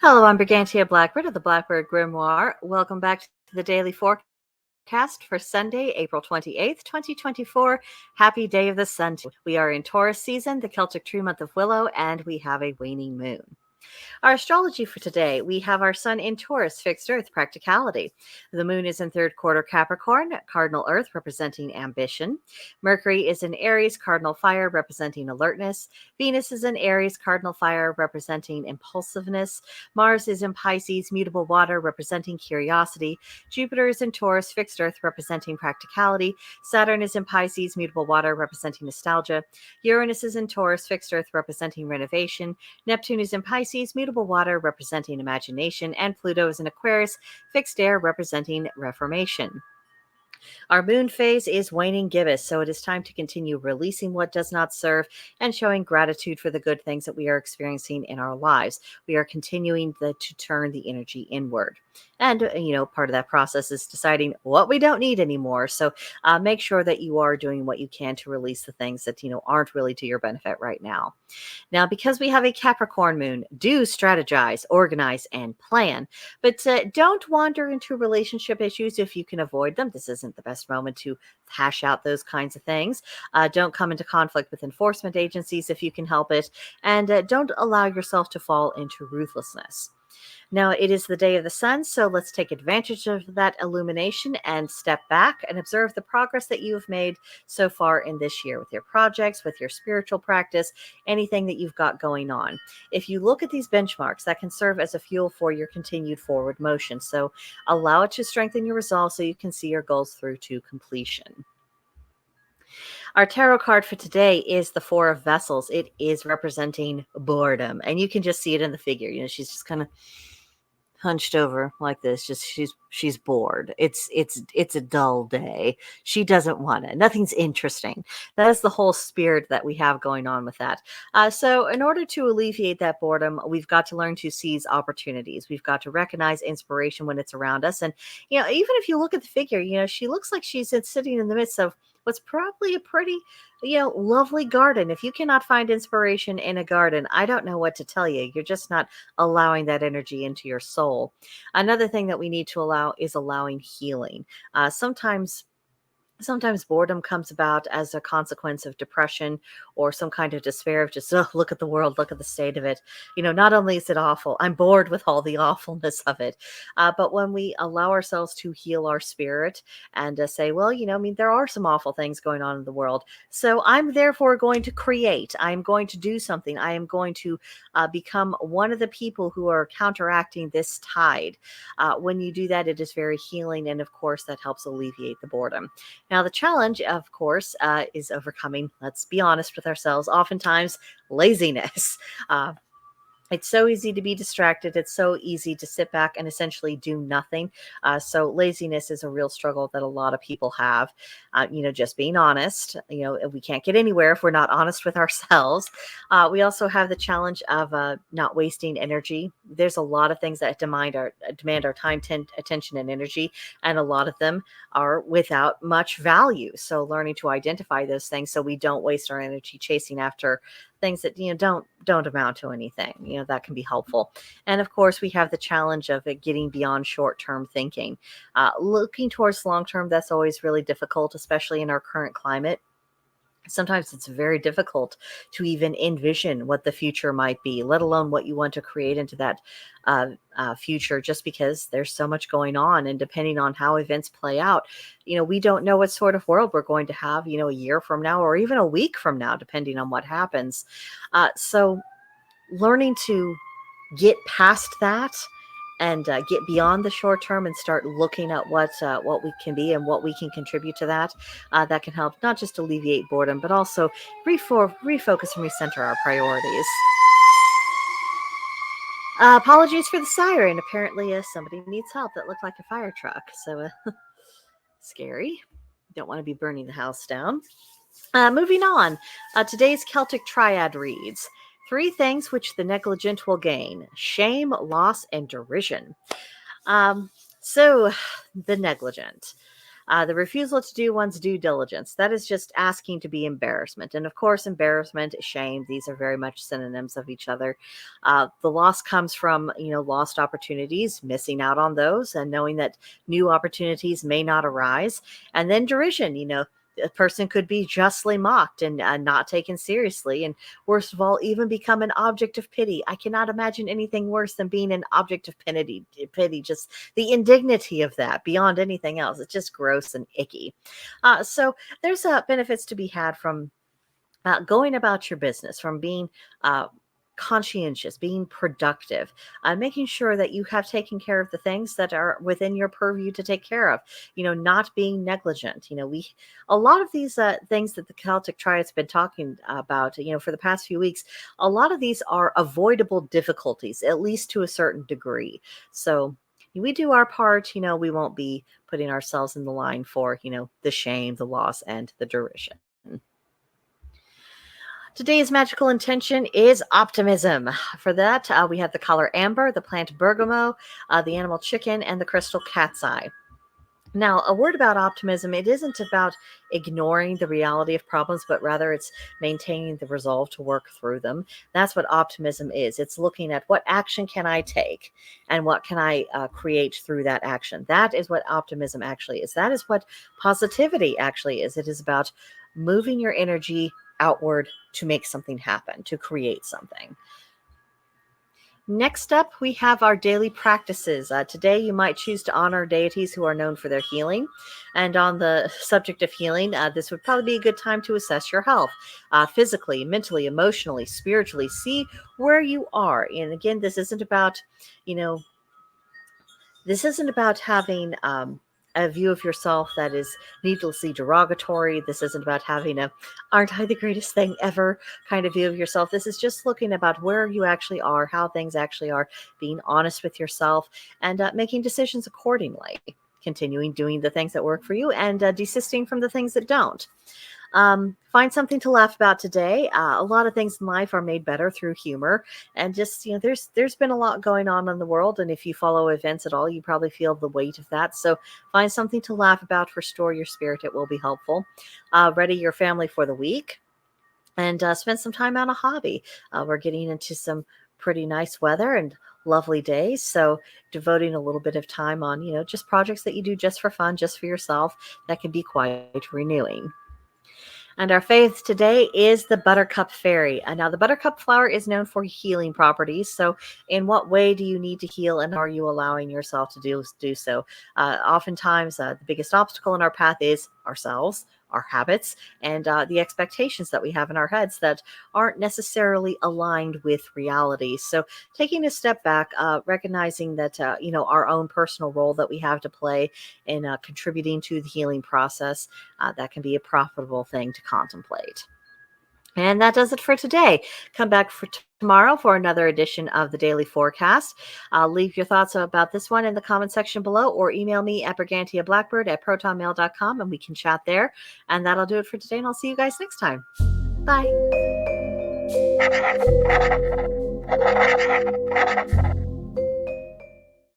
Hello, I'm Brigantia Blackbird of the Blackbird Grimoire. Welcome back to the daily forecast for Sunday, April 28th, 2024. Happy Day of the Sun. We are in Taurus season, the Celtic true month of Willow, and we have a waning moon. Our astrology for today, we have our sun in Taurus, fixed earth, practicality. The moon is in third quarter Capricorn, cardinal earth, representing ambition. Mercury is in Aries, cardinal fire, representing alertness. Venus is in Aries, cardinal fire, representing impulsiveness. Mars is in Pisces, mutable water, representing curiosity. Jupiter is in Taurus, fixed earth, representing practicality. Saturn is in Pisces, mutable water, representing nostalgia. Uranus is in Taurus, fixed earth, representing renovation. Neptune is in Pisces, mutable water, representing imagination, and Pluto is in Aquarius, fixed air, representing reformation. Our moon phase is waning gibbous, so it is time to continue releasing what does not serve and showing gratitude for the good things that we are experiencing in our lives. We are continuing to turn the energy inward. And, part of that process is deciding what we don't need anymore. So make sure that you are doing what you can to release the things that, aren't really to your benefit right now. Now, because we have a Capricorn moon, do strategize, organize, and plan. But don't wander into relationship issues if you can avoid them. This isn't the best moment to hash out those kinds of things. Don't come into conflict with enforcement agencies if you can help it. And don't allow yourself to fall into ruthlessness. Now, it is the day of the sun, so let's take advantage of that illumination and step back and observe the progress that you have made so far in this year with your projects, with your spiritual practice, anything that you've got going on. If you look at these benchmarks, that can serve as a fuel for your continued forward motion. So allow it to strengthen your resolve so you can see your goals through to completion. Our tarot card for today is the Four of Vessels. It is representing boredom, and you can just see it in the figure. She's just kind of hunched over like this. Just she's bored. It's a dull day. She doesn't want it. Nothing's interesting. That is the whole spirit that we have going on with that. So in order to alleviate that boredom, we've got to learn to seize opportunities. We've got to recognize inspiration when it's around us. And even if you look at the figure, she looks like she's sitting in the midst of what's probably a pretty lovely garden. If you cannot find inspiration in a garden, I don't know what to tell you. You're just not allowing that energy into your soul. Another thing that we need to allow is allowing healing. Sometimes boredom comes about as a consequence of depression or some kind of despair of just, look at the world, look at the state of it. Not only is it awful, I'm bored with all the awfulness of it. But when we allow ourselves to heal our spirit and say, well, there are some awful things going on in the world. So I'm therefore going to create. I'm going to do something. I am going to become one of the people who are counteracting this tide. When you do that, it is very healing. And of course, that helps alleviate the boredom. Now, the challenge, of course, is overcoming, let's be honest with ourselves, oftentimes laziness. It's so easy to be distracted. It's so easy to sit back and essentially do nothing. So laziness is a real struggle that a lot of people have. Just being honest, we can't get anywhere if we're not honest with ourselves. We also have the challenge of not wasting energy. There's a lot of things that demand our time, attention, and energy, and a lot of them are without much value. So learning to identify those things so we don't waste our energy chasing after things that don't amount to anything, that can be helpful. And of course, we have the challenge of it getting beyond short-term thinking. Looking towards long-term, that's always really difficult, especially in our current climate. Sometimes it's very difficult to even envision what the future might be, let alone what you want to create into that future, just because there's so much going on. And depending on how events play out, we don't know what sort of world we're going to have, a year from now or even a week from now, depending on what happens. So learning to get past that and get beyond the short term and start looking at what we can be and what we can contribute to that can help not just alleviate boredom, but also refocus and recenter our priorities. Apologies for the siren. Apparently, somebody needs help that looked like a fire truck. So, scary. Don't want to be burning the house down. Moving on. Today's Celtic Triad reads: three things which the negligent will gain: shame, loss, and derision. So, the negligent. The refusal to do one's due diligence. That is just asking to be embarrassment. And of course, embarrassment, shame, these are very much synonyms of each other. The loss comes from, lost opportunities, missing out on those, and knowing that new opportunities may not arise. And then derision, a person could be justly mocked and not taken seriously. And worst of all, even become an object of pity. I cannot imagine anything worse than being an object of pity. Just the indignity of that beyond anything else. It's just gross and icky. So there's benefits to be had from going about your business, from being conscientious, being productive, making sure that you have taken care of the things that are within your purview to take care of, not being negligent. A lot of these things that the Celtic Triad's been talking about, for the past few weeks, a lot of these are avoidable difficulties, at least to a certain degree. So we do our part, we won't be putting ourselves in the line for, the shame, the loss, and the derision. Today's magical intention is optimism. For that, we have the color amber, the plant bergamot, the animal chicken, and the crystal cat's eye. Now, a word about optimism: it isn't about ignoring the reality of problems, but rather it's maintaining the resolve to work through them. That's what optimism is. It's looking at what action can I take and what can I create through that action. That is what optimism actually is. That is what positivity actually is. It is about moving your energy outward to make something happen, to create something. Next up, we have our daily practices. Today, you might choose to honor deities who are known for their healing. And on the subject of healing, this would probably be a good time to assess your health physically, mentally, emotionally, spiritually. See where you are. And again, this isn't about, having a view of yourself that is needlessly derogatory. This isn't about having a "aren't I the greatest thing ever" kind of view of yourself. This is just looking about where you actually are, how things actually are, being honest with yourself, and making decisions accordingly, continuing doing the things that work for you, and desisting from the things that don't. Find something to laugh about today. A lot of things in life are made better through humor, and just there's been a lot going on in the world, and if you follow events at all, you probably feel the weight of that. So find something to laugh about, restore your spirit. It will be helpful. Ready your family for the week, and spend some time on a hobby. We're getting into some pretty nice weather and lovely days, so devoting a little bit of time on just projects that you do just for fun, just for yourself, that can be quite renewing. And our faith today is the buttercup fairy. Now, the buttercup flower is known for healing properties. So, in what way do you need to heal, and are you allowing yourself to do so? Oftentimes, the biggest obstacle in our path is ourselves, our habits, and the expectations that we have in our heads that aren't necessarily aligned with reality. So, taking a step back, recognizing that our own personal role that we have to play in contributing to the healing process, that can be a profitable thing to contemplate. And that does it for today. Come back for tomorrow for another edition of the Daily Forecast. Leave your thoughts about this one in the comment section below, or email me at brigantiablackbird@protonmail.com, and we can chat there. And that'll do it for today, and I'll see you guys next time. Bye.